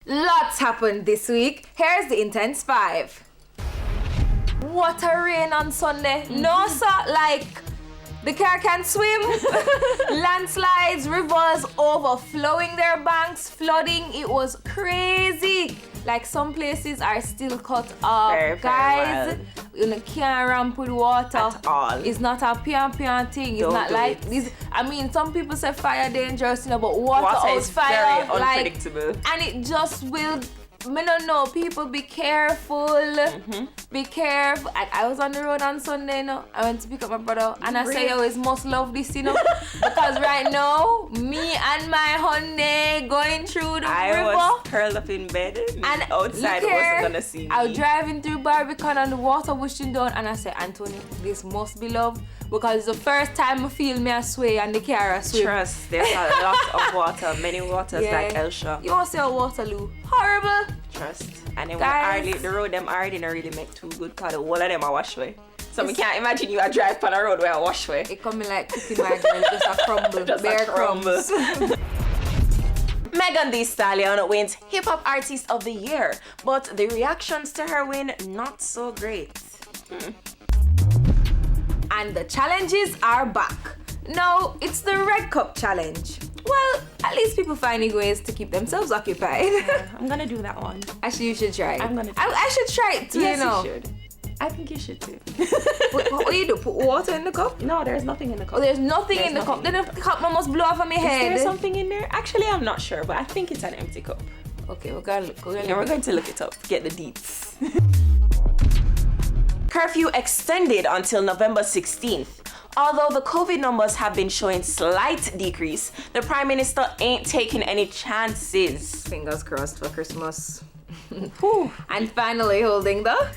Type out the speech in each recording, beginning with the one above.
Lots happened this week. Here's the Intense 5. What a rain on Sunday. No, sir, like the car can swim. Landslides, rivers overflowing their banks, flooding. It was crazy. Like some places are still cut off. Very Guys, wild. you can't ramp with water At all. It's not a pian thing. It's Don't not do like it. this. I mean, some people say fire dangerous, but water out is fire, very unpredictable. and it just will. I don't know. People, be careful. Be careful. I was on the road on Sunday, I went to pick up my brother, and I say, "Yo, it's must love this, because right now, me and my honey going through the I river." was curled up in bed And outside look here, wasn't gonna see me. I was driving through Barbican and the water wishing down, and I said, Anthony, this must be love, because it's the first time I feel me a sway and the car a swim. Trust, there's a lot of water, many waters like Elsha. You want to say a Waterloo? Horrible. Trust. And then Guys. the road them already don't really make too good because the whole of them are wash way. So we can't imagine you a drive on a road where I wash way. It coming like cookie margarine, just a crumble, Just bare a crumble. crumbs. Megan Thee Stallion wins Hip Hop Artist of the Year, but the reactions to her win not so great. And the challenges are back. No, it's the Red Cup Challenge. Well, at least people finding ways to keep themselves occupied. I'm gonna do that one. Actually, you should try it. I'm gonna do I should try it too, Yes, you know. you should. I think you should too. What do you do? Put water in the cup? No, there's nothing in the Oh, cup. there's nothing There's in the cup. nothing Then the cup must blow off on my Is head. there something in there? Actually, I'm not sure, but I think it's an empty cup. Okay, we're gonna look. Yeah, we're going to look it up, get the deets. Curfew extended until November 16th. Although the COVID numbers have been showing slight decrease, the Prime Minister ain't taking any chances. Fingers crossed for Christmas. Whew. And finally, holding the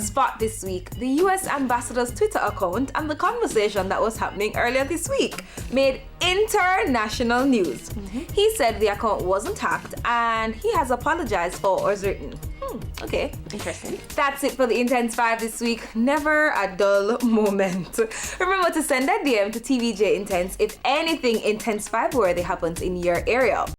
spot this week, the US ambassador's Twitter account and the conversation that was happening earlier this week made international news. He said the account wasn't hacked and he has apologized for what was written. Okay. Interesting. That's it for the Intense 5 this week. Never a dull moment. Remember to send a DM to TVJ Intense if anything Intense 5 worthy happens in your area.